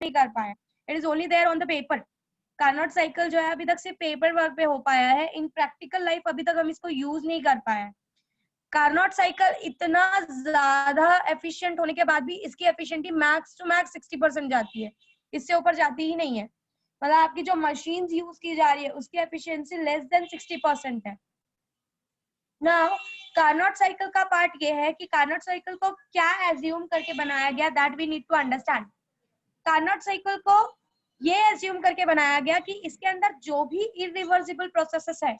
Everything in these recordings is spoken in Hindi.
नहीं कर पाए, it is only there on the paper. Carnot cycle जो है अभी तक सिर्फ पेपर वर्क पे हो पाया है, इन प्रैक्टिकल लाइफ अभी तक हम इसको यूज नहीं कर पाए हैं। कार्नोट साइकिल इतना ज्यादा एफिशिएंट होने के बाद भी इसकी एफिशिएंसी मैक्स टू मैक्स 60% जाती है, इससे ऊपर जाती ही नहीं है। मतलब आपकी जो मशीन्स यूज की जा रही है उसकी एफिशिएंसी लेस देन 60% है। नाउ कार्नोट साइकिल का पार्ट ये है कि कार्नोट साइकिल को क्या एज्यूम करके बनाया गया, that we need to understand. Carnot cycle को ये एज्यूम करके बनाया गया कि इसके अंदर जो भी इरिवर्सिबल प्रोसेसेस है,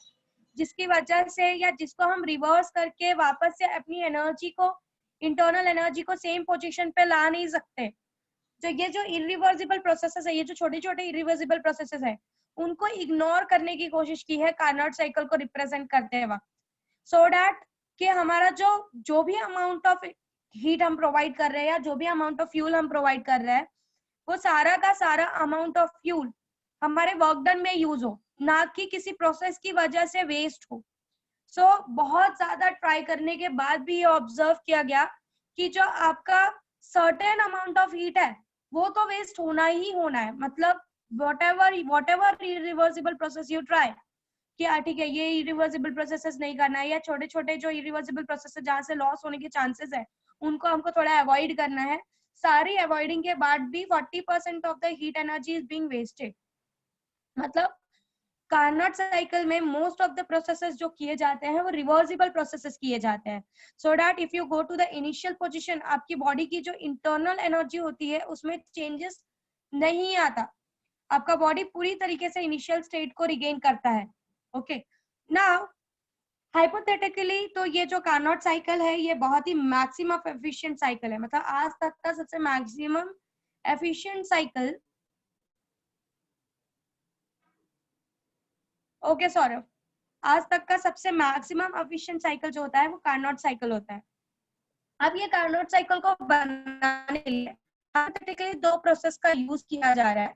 जिसकी वजह से या जिसको हम रिवर्स करके वापस से अपनी एनर्जी को, इंटरनल एनर्जी को सेम पोजीशन पे ला नहीं सकते, तो ये जो इरिवर्सिबल प्रोसेसेस है, ये जो छोटे छोटे इरिवर्सिबल प्रोसेसेस है, उनको इग्नोर करने की कोशिश की है कार्नोट साइकिल को रिप्रेजेंट करते वक्त, सो दैट कि हमारा जो भी अमाउंट ऑफ हीट हम प्रोवाइड कर रहे हैं या जो भी अमाउंट ऑफ फ्यूल हम प्रोवाइड कर रहे हैं, वो सारा का सारा अमाउंट ऑफ फ्यूल हमारे वर्क डन में यूज हो, ना कि किसी प्रोसेस की वजह से वेस्ट हो। सो बहुत ज्यादा ट्राई करने के बाद भी ये ऑब्जर्व किया गया कि जो आपका सर्टेन अमाउंट ऑफ हीट है वो तो वेस्ट होना ही होना है। मतलब whatever irreversible process you try कि ठीक है ये इरिवर्सिबल प्रोसेसेस नहीं करना है, या छोटे छोटे जो इरिवर्सिबल प्रोसेसेस जहाँ से लॉस होने के चांसेस है उनको हमको थोड़ा अवॉइड करना है, सारी अवॉइडिंग के बाद भी 40% of the heat energy is being wasted. मतलब कार्नोट साइकिल में मोस्ट ऑफ द प्रोसेसेस जो किए जाते हैं वो रिवर्सिबल प्रोसेसेस किए जाते हैं, so that if you go to the initial position, आपकी बॉडी की जो इंटरनल एनर्जी होती है उसमें चेंजेस नहीं आता, आपका बॉडी पूरी तरीके से इनिशियल स्टेट को रिगेन करता है। ओके, नाउ हाइपोथेटिकली तो ये जो कार्नोट साइकिल है ये बहुत ही मैक्सिमम एफिशिएंट साइकिल है, मतलब आज तक का सबसे maximum efficient cycle. Okay Saurabh, आज तक का सबसे मैक्सिमम एफिशिएंट साइकिल जो होता है वो कार्नोट साइकिल होता है। अब ये कार्नोट साइकिल को बनाने के लिए हाइपोथेटिकली दो प्रोसेस का यूज किया जा रहा है।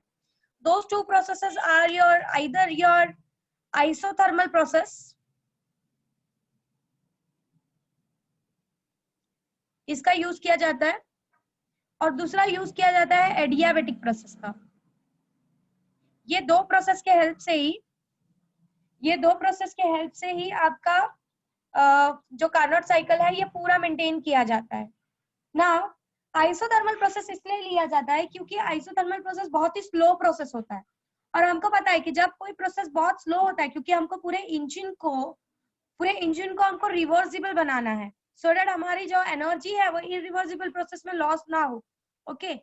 Those two processes are either your isothermal process, इसका यूज किया जाता है, और दूसरा यूज किया जाता है एडियाबेटिक प्रोसेस का। ये दो प्रोसेस के हेल्प से ही आपका जो कार्नोट साइकिल है ये पूरा मेंटेन किया जाता है। नाउ आइसोथर्मल प्रोसेस इसलिए लिया जाता है क्योंकि आइसोथर्मल प्रोसेस बहुत ही स्लो प्रोसेस होता है, और हमको पता है कि जब कोई प्रोसेस बहुत स्लो होता है, क्योंकि हमको पूरे इंजन को हमको रिवर्सिबल बनाना है, सो दैट हमारी जो एनर्जी है वो इरिवर्सिबल प्रोसेस में लॉस ना हो। ओके,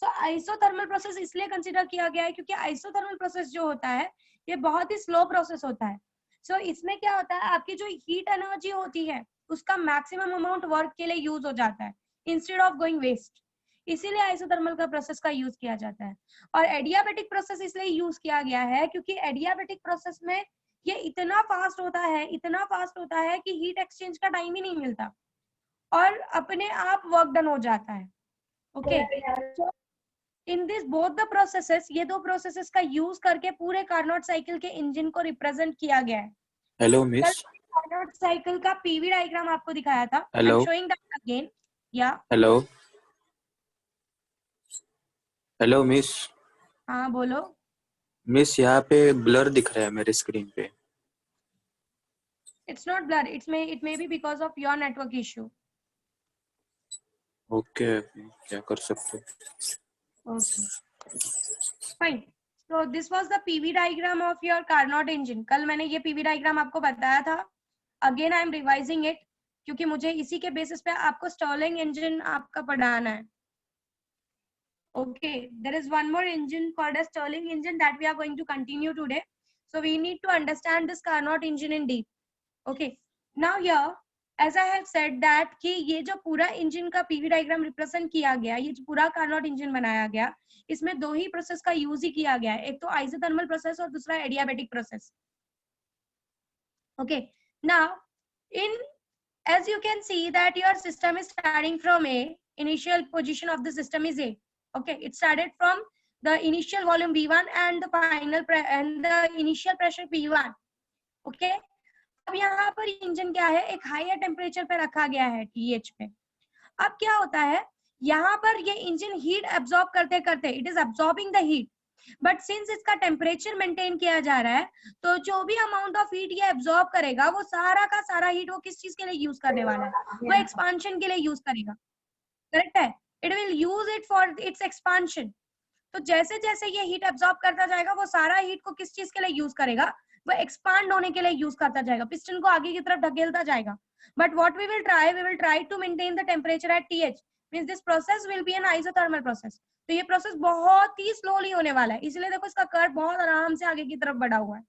सो आइसोथर्मल प्रोसेस इसलिए कंसीडर किया गया है क्योंकि आइसोथर्मल प्रोसेस जो होता है ये बहुत ही स्लो प्रोसेस होता है। सो इसमें क्या होता है, आपकी जो हीट एनर्जी होती है उसका मैक्सिमम अमाउंट वर्क के लिए यूज हो जाता है इंस्टेड ऑफ गोइंग वेस्ट, इसीलिए आइसोथर्मल का प्रोसेस का यूज किया जाता है। और एडियाबेटिक प्रोसेस इसलिए यूज किया गया है क्योंकि एडियाबेटिक प्रोसेस में ये इतना फास्ट होता है कि हीट एक्सचेंज का टाइम ही नहीं मिलता और अपने आप वर्क डन हो जाता है। Okay, so in this both the processes, ये दो प्रोसेसेस का यूज करके पूरे कार्नोट साइकिल के इंजन को रिप्रेजेंट किया गया है। हेलो कल मिस। कार्नोट साइकिल का पीवी डायग्राम आपको दिखाया था, I am hello showing that again. या हेलो हेलो मिस। हाँ बोलो। मिस यहाँ पे ब्लर दिख रहा है मेरे स्क्रीन पे। It's not blur, it may be because of your network issue. Okay, क्या कर सकते। Okay fine, so this was the PV diagram of your Carnot engine। कल मैंने ये PV diagram आपको बताया था, again I am revising it क्योंकि मुझे इसी के बेसिस पे आपको स्टर्लिंग इंजन आपका पढ़ाना है। Okay, there is one more engine called as Stirling engine that we are going to continue today. So we need to understand this Carnot engine in deep. Okay, now here as I have said that कि ये जो पूरा इंजन का पीवी डायग्राम रिप्रेजेंट किया गया, ये जो पूरा कार्नोट इंजन बनाया गया, इसमें दो ही प्रोसेस का यूज ही किया गया है, एक तो आइसोथर्मल प्रोसेस और दूसरा adiabatic process. Okay, now in as you can see that your system is starting from A, initial position of the system is A. Okay, it started from the initial volume V1 and the final and the initial pressure P1. Okay, अब यहाँ पर इंजन क्या है, एक हायर टेम्परेचर पे रखा गया है TH पे। अब क्या होता है यहाँ पर ये इंजन हीट एब्जॉर्ब करते करते it is absorbing the heat, but since इसका टेम्परेचर मेंटेन किया जा रहा है तो जो भी अमाउंट ऑफ हीट ये एब्जॉर्ब करेगा वो सारा का सारा हीट वो किस चीज के लिए यूज करने वाला है, वो एक्सपांशन के लिए यूज करेगा, करेक्ट है, it will use it for its expansion. तो जैसे जैसे ये हीट एब्जॉर्ब करता जाएगा वो सारा हीट को किस चीज के लिए यूज करेगा, वो एक्सपांड होने के लिए यूज करता जाएगा, पिस्टन को आगे की तरफ ढकेलता जाएगा। But what we will try to maintain the temperature at TH, means this process will be an isothermal process. तो ये प्रोसेस बहुत ही स्लोली होने वाला है, इसलिए देखो इसका कर्व बहुत आराम से आगे की तरफ बढ़ा हुआ है।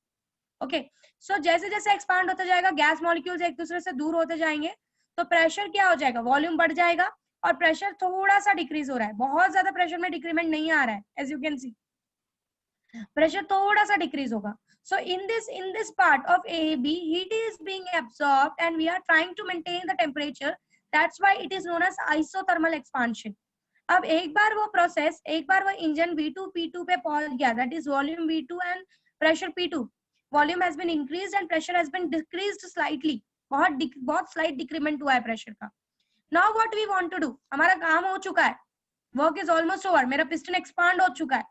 ओके, सो जैसे जैसे एक्सपांड होता जाएगा गैस मॉलिक्यूल्स एक दूसरे से दूर होते जाएंगे, तो प्रेशर क्या हो जाएगा, वॉल्यूम बढ़ जाएगा और प्रेशर थोड़ा सा डिक्रीज हो रहा है, बहुत ज्यादा प्रेशर में डिक्रीमेंट नहीं आ रहा है, as you can see pressure थोड़ा सा डिक्रीज होगा। So in this part of AB, heat is being absorbed and we are trying to maintain the temperature. That's why it is known as isothermal expansion. अब एक बार वो प्रोसेस, एक बार वो इंजन V2 P2 पे पहुंच गया, that is volume V2 and pressure P2. Volume has been increased and pressure has been decreased slightly. बहुत slight decrement हुआ है प्रेशर का। Now what we want to do, हमारा काम हो चुका है, work is almost over, मेरा पिस्टन एक्सपांड हो चुका है।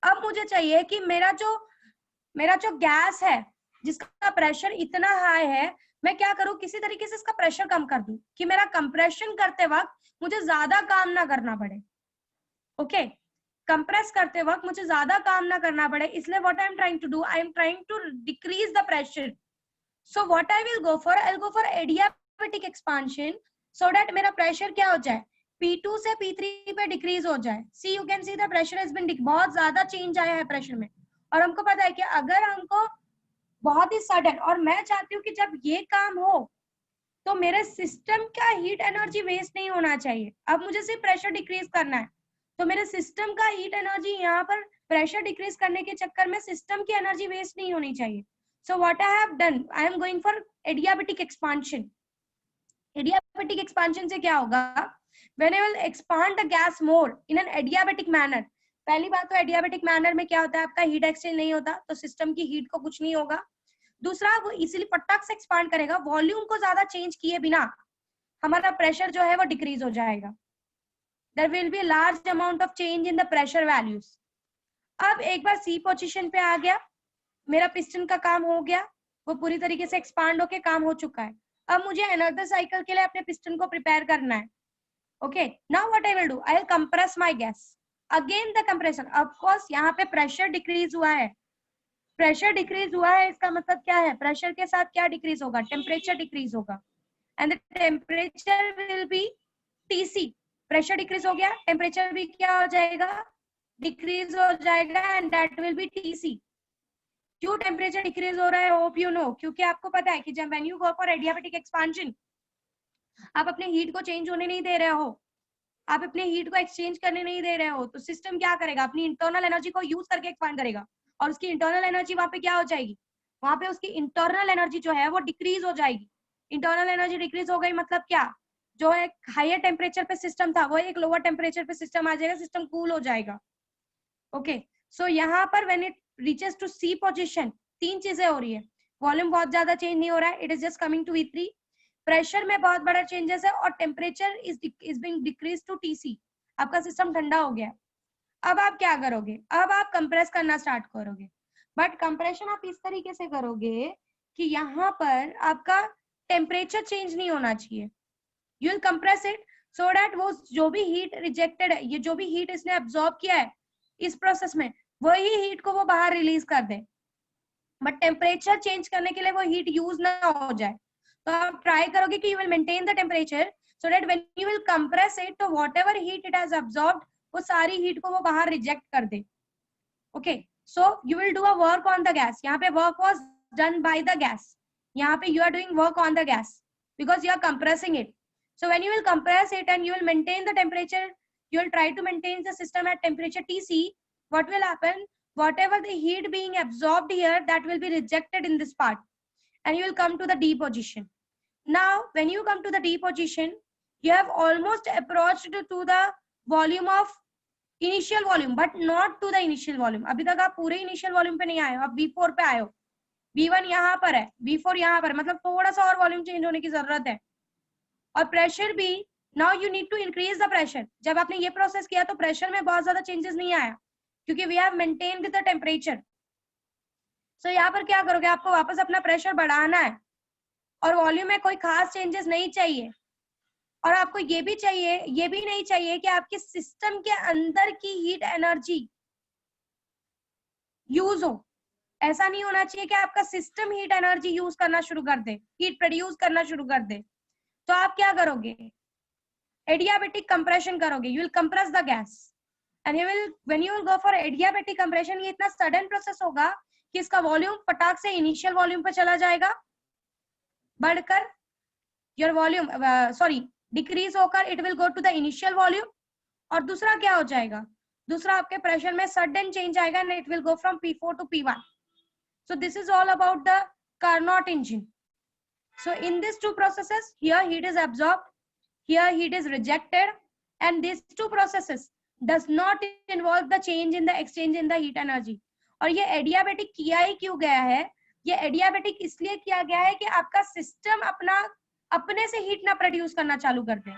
अब मुझे चाहिए कि मेरा जो गैस है जिसका प्रेशर इतना हाई है, मैं क्या करूं, किसी तरीके से इसका प्रेशर कम कर दूं कि मेरा कंप्रेशन करते वक्त मुझे ज्यादा काम ना करना पड़े। ओके, कंप्रेस करते वक्त मुझे ज्यादा काम ना करना पड़े, इसलिए what I am trying to do, I am trying to decrease the pressure. So what I will go for, I will go for adiabatic expansion, so that मेरा प्रेशर क्या हो जाए, P2 से P3 पे डिक्रीज हो जाए। See you can see the pressure has been, बहुत ज्यादा चेंज आया है प्रेशर में, और हमको पता है कि अगर हमको बहुत ही सडन, और मैं चाहती हूँ कि जब ये काम हो तो मेरे सिस्टम का हीट एनर्जी वेस्ट नहीं होना चाहिए। अब मुझे सिर्फ प्रेशर डिक्रीज करना है, तो मेरे सिस्टम का हीट एनर्जी यहाँ पर प्रेशर डिक्रीज करने के चक्कर में सिस्टम की एनर्जी वेस्ट नहीं होनी चाहिए। सो what I have done, I am going for adiabatic expansion. Adiabatic expansion से क्या होगा, when I will expand the gas more in an adiabatic manner, पहली बात तो एडियाबैटिक मैनर में क्या होता है, आपका हीट एक्सचेंज नहीं होता, तो सिस्टम की हीट को कुछ नहीं होगा। दूसरा, वो इजीली फटाक से एक्सपांड करेगा, वॉल्यूम को ज्यादा चेंज किए बिना हमारा प्रेशर जो है वो डिक्रीज हो जाएगा। There will be large amount of change in the pressure values. अब एक बार सी पोजीशन पे आ गया, मेरा पिस्टन का काम हो गया, वो पूरी तरीके से एक्सपांड होके काम हो चुका है। अब मुझे अनदर साइकिल के लिए अपने पिस्टन को प्रिपेयर करना है। Okay, now what I will do, I will compress my gas, again the compression. Of course यहाँ पे प्रेशर डिक्रीज हुआ है, प्रेशर डिक्रीज हुआ है, इसका मतलब क्या है, प्रेशर के साथ क्या डिक्रीज होगा, टेम्परेचर डिक्रीज होगा, and the temperature will be TC। Pressure decrease हो गया, टेम्परेचर भी क्या हो जाएगा, डिक्रीज हो जाएगा, and that will be TC। क्यों टेम्परेचर डिक्रीज हो रहा है, होप यू नो, क्योंकि आपको पता है कि जब when you go for adiabatic expansion, आप अपने हीट को चेंज होने नहीं दे रहे हो, आप अपने हीट को एक्सचेंज करने नहीं दे रहे हो, तो सिस्टम क्या करेगा, अपनी इंटरनल एनर्जी को यूज करके एक्सपांड करेगा, और उसकी इंटरनल एनर्जी वहां पे क्या हो जाएगी, वहां पे उसकी इंटरनल एनर्जी जो है वो डिक्रीज हो जाएगी। इंटरनल एनर्जी डिक्रीज हो गई मतलब क्या, जो एक हायर टेम्परेचर पे सिस्टम था वो एक लोअर टेम्परेचर पे सिस्टम आ जाएगा, सिस्टम कूल हो जाएगा। ओके, सो यहाँ पर when it reaches to C position, तीन चीजें हो रही है, वॉल्यूम बहुत ज्यादा चेंज नहीं हो रहा है, it is just coming to V3, pressure में बहुत बड़ा चेंजेस है, और temperature is being decrease to TC, आपका सिस्टम ठंडा हो गया। अब आप क्या करोगे, अब आप कंप्रेस करना स्टार्ट करोगे, बट कंप्रेशन आप इस तरीके से करोगे कि यहाँ पर आपका टेम्परेचर चेंज नहीं होना चाहिए। You will compress it so that वो जो भी हीट रिजेक्टेड है, ये जो भी हीट इसने एब्जॉर्ब किया है इस प्रोसेस में, वही हीट को वो बाहर रिलीज कर दे, बट टेम्परेचर चेंज करने के लिए वो हीट यूज ना हो जाए। तो आप ट्राई करोगे कि you will maintain the temperature so that when you will compress it, तो whatever heat it has absorbed, वो सारी हीट को वो बाहर रिजेक्ट कर दे। Okay, so you will do a work on the gas, यहाँ पे work was done by the gas, यहाँ पे you are doing work on the gas because you are compressing it. So when you will compress it and you will maintain the temperature, you will try to maintain the system at temperature TC, what will happen, whatever the heat being absorbed here, that will be rejected in this part, and you will come to the D position. Now when you come to the D position, you have almost approached to the volume of initial volume, but not to the initial volume. अभी तक आप पूरे initial volume पे नहीं आए हो, आप V4 पे आए हो, V1 यहाँ पर है, V4 यहाँ पर, मतलब थोड़ा सा और वॉल्यूम चेंज होने की जरूरत है, और प्रेशर भी now you need to increase the pressure. जब आपने ये प्रोसेस किया तो प्रेशर में बहुत ज्यादा चेंजेस नहीं आया क्योंकि we have maintained the temperature. So यहाँ पर क्या करोगे, आपको वापस अपना प्रेशर बढ़ाना है और वॉल्यूम में कोई खास चेंजेस नहीं चाहिए। और आपको ये भी चाहिए, ये भी नहीं चाहिए कि आपके सिस्टम के अंदर की हीट एनर्जी यूज हो। ऐसा नहीं होना चाहिए कि आपका सिस्टम हीट एनर्जी यूज करना शुरू कर दे, हीट प्रोड्यूस करना शुरू कर दे। तो आप क्या करोगे, एडियाबेटिक कंप्रेशन करोगे। You will compress the gas and you will, when you will go for adiabatic compression, ये इतना सडन प्रोसेस होगा कि इसका वॉल्यूम फटाक से इनिशियल वॉल्यूम पर चला जाएगा, बढ़कर योर वॉल्यूम डिक्रीज होकर it will go to the initial volume. और दूसरा क्या हो जाएगा, दूसरा आपके प्रेशर में सडन चेंज आएगा and it will go from P4 to P1. So this is all about the Carnot engine. So in these two processes, here heat is absorbed, here heat is rejected, and these two processes does not involve the change in the exchange in the heat energy. और ये एडियाबेटिक किया ही क्यों गया है, ये एडियाबेटिक इसलिए किया गया है कि आपका सिस्टम अपने से हीट ना प्रोड्यूस करना चालू कर दे,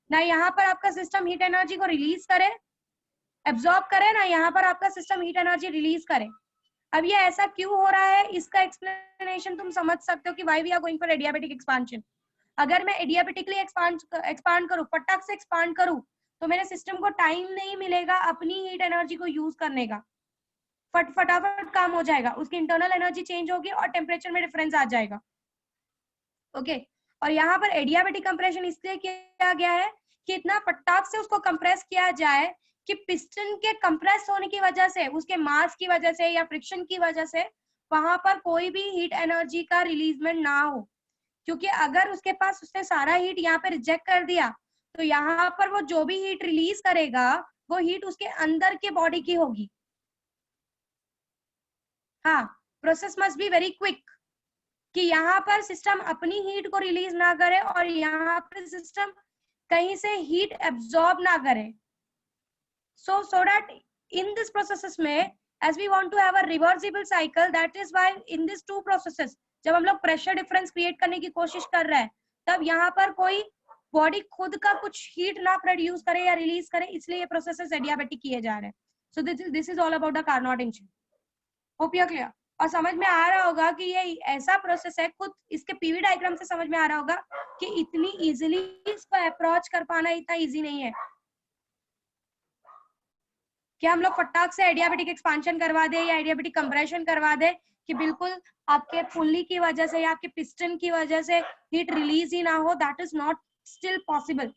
ना यहाँ पर आपका सिस्टम हीट एनर्जी को रिलीज करे, एब्जॉर्ब करे, ना यहाँ पर आपका सिस्टम हीट एनर्जी रिलीज करे। अब ये ऐसा क्यों हो रहा है, इसका एक्सप्लेनेशन तुम समझ सकते हो कि why we are going for adiabatic expansion. अगर मैं एडियाबेटिकली एक्सपांड करूं, फटाक से एक्सपांड करूं, तो मेरे सिस्टम को टाइम नहीं मिलेगा अपनी हीट एनर्जी को यूज करने का, फटाफट काम हो जाएगा, उसकी इंटरनल एनर्जी चेंज होगी और टेम्परेचर में डिफरेंस आ जाएगा। ओके और यहाँ पर एडियाबेटिक कंप्रेशन इसलिए किया गया है कि इतना फटाक से उसको कंप्रेस किया जाए कि पिस्टन के कंप्रेस होने की वजह से, उसके मास की वजह से या फ्रिक्शन की वजह से वहां पर कोई भी हीट एनर्जी का रिलीजमेंट ना हो। क्योंकि अगर उसके पास उसने सारा हीट यहाँ पे रिजेक्ट कर दिया तो यहाँ पर वो जो भी हीट रिलीज करेगा वो हीट उसके अंदर के बॉडी की होगी। हाँ, process must be very quick कि यहाँ पर सिस्टम अपनी हीट को रिलीज ना करे और यहाँ पर सिस्टम कहीं से हीट एब्जॉर्ब ना करे। So that in this processes में, as we want to have a reversible cycle, that is why in these two processes, जब हम लोग प्रेशर डिफरेंस क्रिएट करने की कोशिश कर रहे हैं, तब यहाँ पर कोई बॉडी खुद का कुछ हीट ना प्रोड्यूस करे या रिलीज करे, इसलिए ये प्रोसेसेस एडियाबेटिक किए जा रहे हैं। So this is all about the Carnot engine. Hope you are clear. और समझ में आ रहा होगा कि ये ऐसा प्रोसेस है, खुद इसके पीवी डायग्राम से समझ में आ रहा होगा कि इतनी इजीली इसको अप्रोच कर पाना इतना इजी नहीं है कि हम लोग फटाक से एडियाबेटिक एक्सपांशन करवा दे या एडियाबेटिक कंप्रेशन करवा दे कि बिल्कुल आपके पुल्ली की वजह से या आपके पिस्टन की वजह से हीट रिलीज ही ना हो। That is not still possible.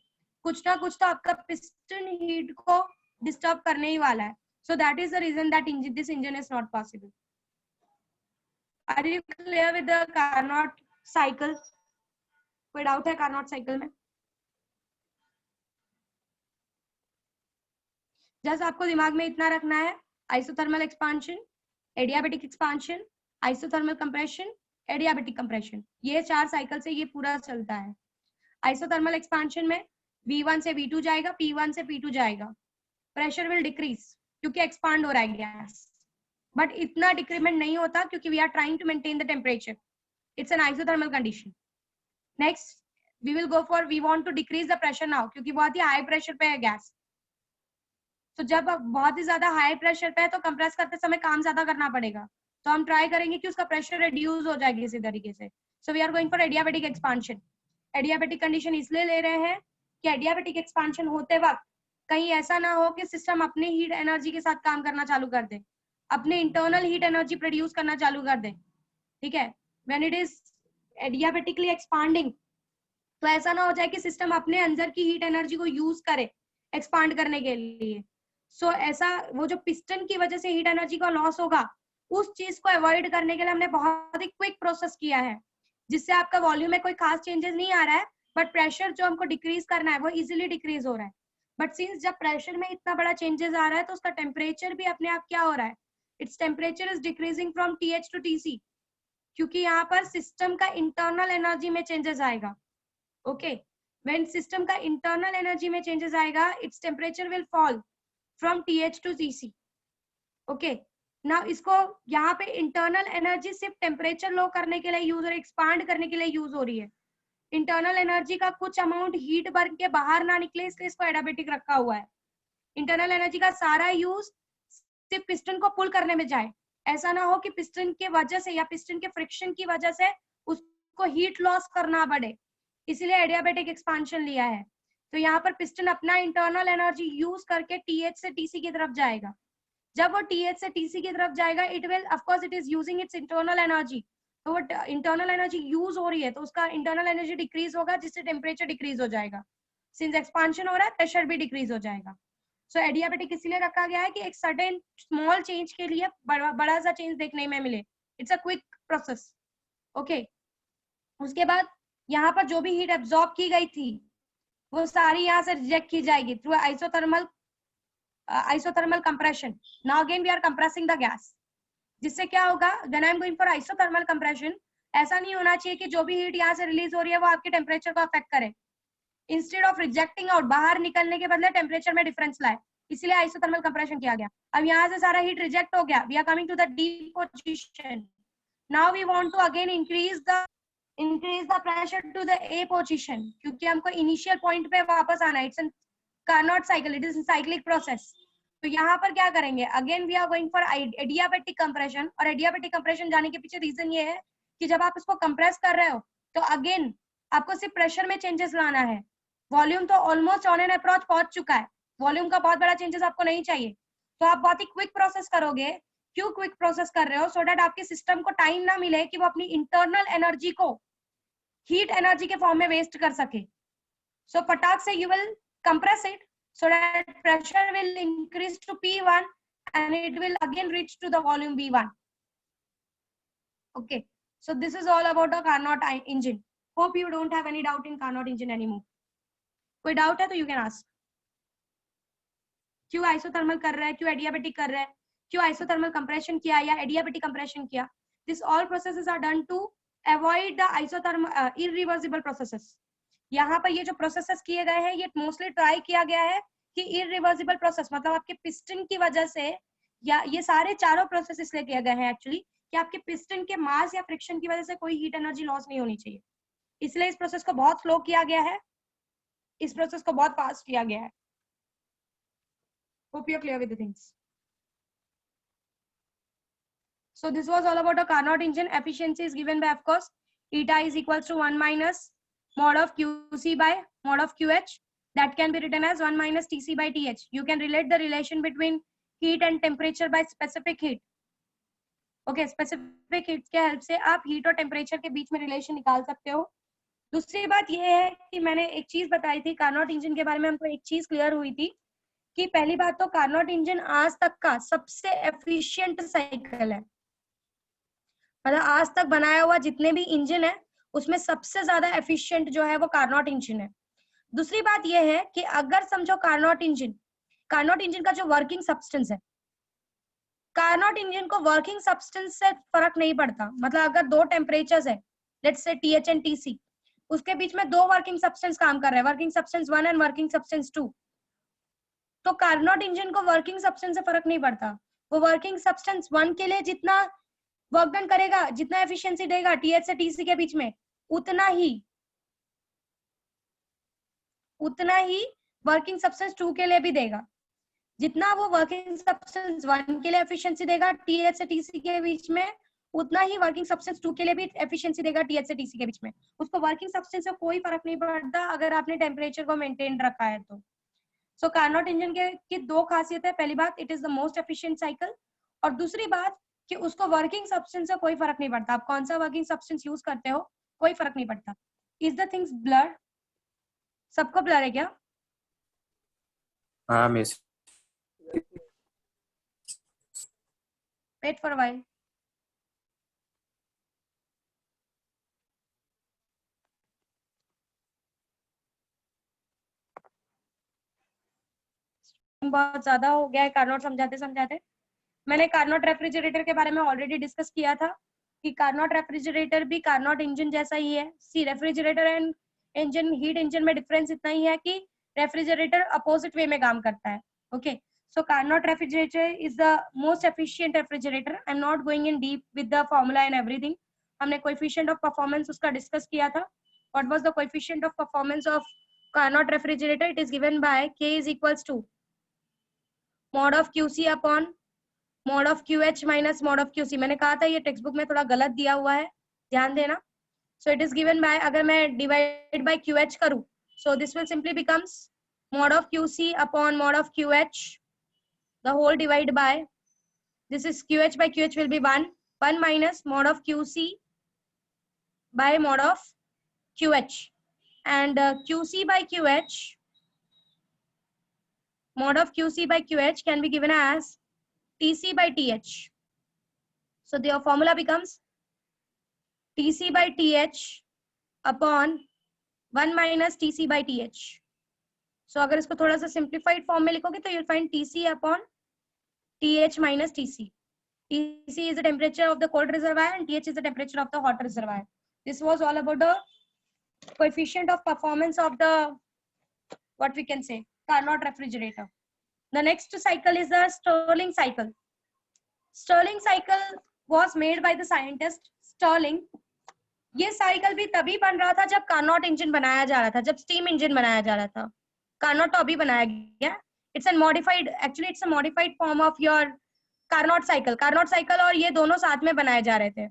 कुछ ना कुछ तो आपका पिस्टन हीट को डिस्टर्ब करने ही वाला है। So that is the reason that this engine is not possible. Are you clear with the Carnot cycle? कोई डाउट है कार्नोट साइकिल में? जस्ट आपको दिमाग में इतना रखना है, isothermal expansion, adiabatic expansion, isothermal compression, adiabatic compression, ये 4 साइकिल से ये पूरा चलता है। आइसोथर्मल एक्सपांशन में V1 से V2 जाएगा, P1 से P2 जाएगा, प्रेशर विल डिक्रीज क्योंकि एक्सपांड हो रहा है गैस, बट इतना डिक्रीमेंट नहीं होता क्योंकि we are trying to maintain the temperature. It's an isothermal condition. Next we will go for, we want to decrease the pressure now क्योंकि बहुत ही हाई प्रेशर पे है गैस। तो जब बहुत ही ज्यादा हाई प्रेशर पे है तो कंप्रेस करते समय काम ज्यादा करना पड़ेगा, तो हम ट्राई करेंगे कि उसका प्रेशर रिड्यूस हो जाए किसी तरीके से। So we are going for adiabatic expansion. Adiabatic condition इसलिए ले रहे हैं कि एडियाबेटिक एक्सपांशन होते वक्त कहीं ऐसा ना हो कि सिस्टम अपने हीट एनर्जी के साथ काम करना चालू कर दे, अपने इंटरनल हीट एनर्जी प्रोड्यूस करना चालू कर दे। ठीक है, when it is adiabatically expanding तो ऐसा ना हो जाए कि सिस्टम अपने अंदर की हीट एनर्जी को यूज करे एक्सपांड करने के लिए। सो ऐसा वो जो पिस्टन की वजह से हीट एनर्जी का लॉस होगा उस चीज को अवॉइड करने के लिए हमने बहुत ही क्विक प्रोसेस किया है, जिससे आपका वॉल्यूम में कोई खास चेंजेस नहीं आ रहा है, बट प्रेशर जो हमको डिक्रीज करना है वो इजीली डिक्रीज हो रहा है। बट सिंस जब प्रेशर में इतना बड़ा चेंजेस आ रहा है तो उसका टेम्परेचर भी अपने आप क्या हो रहा है, its temperature is decreasing from TH to TC, क्योंकि यहाँ पर सिस्टम का इंटरनल एनर्जी में चेंजेस आएगा। ओके, व्हेन सिस्टम का इंटरनल एनर्जी में चेंजेस आएगा its temperature will fall from TH to TC. Okay. Now इसको यहाँ पे इंटरनल एनर्जी सिर्फ टेम्परेचर लो करने के लिए यूज और एक्सपांड करने के लिए यूज हो रही है। इंटरनल एनर्जी का कुछ अमाउंट हीट बर्न के बाहर ना निकले, इसलिए इसको एडियाबेटिक रखा हुआ है। इंटरनल एनर्जी का सारा यूज सिर्फ पिस्टन को पुल करने में जाए, ऐसा ना हो कि पिस्टन के वजह से या पिस्टन के फ्रिक्शन की वजह से उसको हीट लॉस करना पड़े, इसलिए एडियाबेटिक एक्सपांशन लिया है। तो यहाँ पर पिस्टन अपना इंटरनल एनर्जी यूज करके टीएच से टीसी की तरफ जाएगा। जब वो टीएच से टीसी की तरफ जाएगा, it will of course it is using its internal energy, तो वो इंटरनल एनर्जी यूज हो रही है तो उसका इंटरनल एनर्जी डिक्रीज होगा, जिससे टेम्परेचर डिक्रीज हो जाएगा। सिंस एक्सपांशन हो रहा है, प्रेशर भी डिक्रीज हो जाएगा। सो एडियाबेटिक इसलिए रखा गया है कि एक सर्टेन स्मॉल चेंज के लिए बड़ा सा चेंज देखने में मिले। It's a quick process. Okay, उसके बाद यहाँ पर जो भी हीट एब्जॉर्ब की गई थी वो सारी यहाँ से रिजेक्ट की जाएगी through isothermal compression. Now again we are compressing the gas. जिससे क्या होगा, when I am going for isothermal compression, ऐसा नहीं होना चाहिए कि जो भी हीट यहाँ से रिलीज हो रही है वो आपके टेम्परेचर को अफेक्ट करे। इंस्टेड ऑफ रिजेक्टिंग आउट, बाहर निकलने के बदले टेम्परेचर में डिफरेंस लाए, इसलिए आइसोथर्मल कंप्रेशन किया गया। अब यहाँ से सारा हीट रिजेक्ट हो गया, we are coming to the D position. Now we want to again increase the pressure to the A position, क्योंकि हमको इनिशियल पॉइंट पे वापस आना है। It's Carnot cycle, it is cyclic process. तो यहाँ पर क्या करेंगे, again we are going for adiabatic compression. और एडियाबेटिक कंप्रेशन जाने के पीछे रीजन ये है कि जब आप इसको कंप्रेस कर रहे हो तो अगेन आपको सिर्फ प्रेशर में चेंजेस लाना है। वॉल्यूम तो ऑलमोस्ट ऑन एन अप्रोच पहुंच चुका है, वॉल्यूम का बहुत बड़ा चेंजेस आपको नहीं चाहिए। तो आप बहुत ही क्विक प्रोसेस करोगे। क्यों क्विक प्रोसेस कर रहे हो? सो दैट आपके सिस्टम को टाइम ना मिले कि वो अपनी इंटरनल एनर्जी को हीट एनर्जी के फॉर्म में वेस्ट कर सके। सो फटाक से you will compress it so that pressure will increase to P1 and it will again reach to the volume V1. Okay, so this is all about a Carnot engine. Hope you don't have any doubt in Carnot engine anymore. कोई डाउट है तो you can ask. क्यों आइसोथर्मल कर रहा है, क्यों एडियाबेटिक कर रहा है, क्यों आइसोथर्मल कंप्रेशन किया या एडियाबेटिक कंप्रेशन किया? This all processes are done to avoid the isothermal irreversible processes. यहाँ पर ये जो प्रोसेसेस किए गए हैं ये मोस्टली ट्राई किया गया है कि इरिवर्सिबल प्रोसेस, मतलब आपके पिस्टन की वजह से, या ये सारे चारों प्रोसेस इसलिए किए गए हैं एक्चुअली कि आपके पिस्टन के मास या फ्रिक्शन की वजह से कोई हीट एनर्जी लॉस नहीं होनी चाहिए। इसलिए इस प्रोसेस को बहुत स्लो किया गया है, इस प्रोसेस को बहुत फास्ट किया गया है। Hope you are clear with the things. So this was all about a Carnot engine. Efficiency is given by, of course, eta is equals to 1 minus mod of QC by mod of QH. That can be written as 1 minus TC by TH. You can relate the relation between heat and temperature by specific heat. Okay, specific heat के हेल्प से आप heat और temperature के बीच में relation निकाल सकते हो। दूसरी बात यह है कि मैंने एक चीज बताई थी कार्नोट इंजन के बारे में, हमको एक चीज क्लियर हुई थी कि पहली बात तो कार्नोट इंजन आज तक का सबसे एफिशिएंट साइकिल है। मतलब आज तक बनाया हुआ जितने भी इंजन है उसमें सबसे ज्यादा एफिशिएंट जो है वो कार्नोट इंजन है। दूसरी बात यह है कि अगर समझो कार्नोट इंजन का जो वर्किंग सब्सटेंस है, कार्नोट इंजन को वर्किंग सब्सटेंस से फर्क नहीं पड़ता। मतलब अगर दो टेम्परेचर्स है, let's say TH and TC, उसके बीच में दो वर्किंग सब्सटेंस काम कर रहे हैं, working substance 1 and working substance 2, तो कार्नोट इंजन को वर्किंग सब्सटेंस से फर्क नहीं पड़ता। वो वर्किंग सब्सटेंस 1 के लिए जितना वर्क डन करेगा, जितना एफिशिएंसी देगा TH से TC के बीच में, उतना ही वर्किंग सब्सटेंस 2 के लिए भी देगा। जितना वो वर्किंग सब्सटेंस 1 के लिए एफिशिएंसी देगा TH से TC के बीच में, उतना ही वर्किंग सब्सटेंस 2 के लिए भी एफिशिएंसी देगा TH से TC के बीच में। उसको वर्किंग सब्सटेंस से कोई फर्क नहीं पड़ता अगर आपने टेम्परेचर को मेंटेन रखा है तो। सो कार्नोट इंजन की दो खासियत है। पहली बात, it is the most efficient cycle, और दूसरी बात कि उसको वर्किंग सब्सटेंस से कोई फर्क नहीं पड़ता। आप कौन सा वर्किंग सब्सटेंस यूज करते हो, कोई फर्क नहीं पड़ता। Is the things blur? सबको ब्लर है क्या? हाँ miss. Wait for a while. बहुत ज्यादा हो गया है कार्नोट समझाते। मैंने कार्नोट रेफ्रिजरेटर के बारे में ऑलरेडी डिस्कस किया था कि कार्नोट रेफ्रिजरेटर भी कार्नोट इंजन जैसा ही है। See, refrigerator and engine, heat engine में डिफरेंस इतना ही है कि रेफ्रिजरेटर अपोजिट वे में काम करता है। Okay, so Carnot refrigerator is the most efficient refrigerator. I am not going in deep with the formula and everything. हमने कोएफिशिएंट ऑफ परफॉर्मेंस उसका डिस्कस किया था। what was the coefficient of performance of Carnot refrigerator? It is given by K is equals to mod of QC upon mod of QH minus mod of QC. मैंने कहा था ये टेक्स्ट बुक में थोड़ा गलत दिया हुआ है, ध्यान देना. So it is given by, अगर मैं divide by QH करूँ, so this will simply becomes mod of QC upon mod of QH, the whole divided by, this is QH by QH will be 1 minus mod of QC by mod of QH, and QC by QH, mod of QC by QH can be given as TC by TH. So the formula becomes TC by TH upon 1 minus TC by TH. So अगर इसको थोड़ा सा simplified form में लिखोगे तो you'll find TC upon TH minus TC. TC is the temperature of the cold reservoir and TH is the temperature of the hot reservoir. This was all about the coefficient of performance of the, what we can say, Carnot refrigerator. The next cycle is the Stirling cycle. Stirling cycle was made by the scientist Stirling. ये साइकिल भी तभी बन रहा था जब कार्नोट इंजन बनाया जा रहा था, जब स्टीम इंजन बनाया जा रहा था. कार्नोट तो अभी बनाया गया. It's an modified, actually it's a modified form of your Carnot cycle. Carnot cycle और ये दोनों साथ में बनाए जा रहे थे.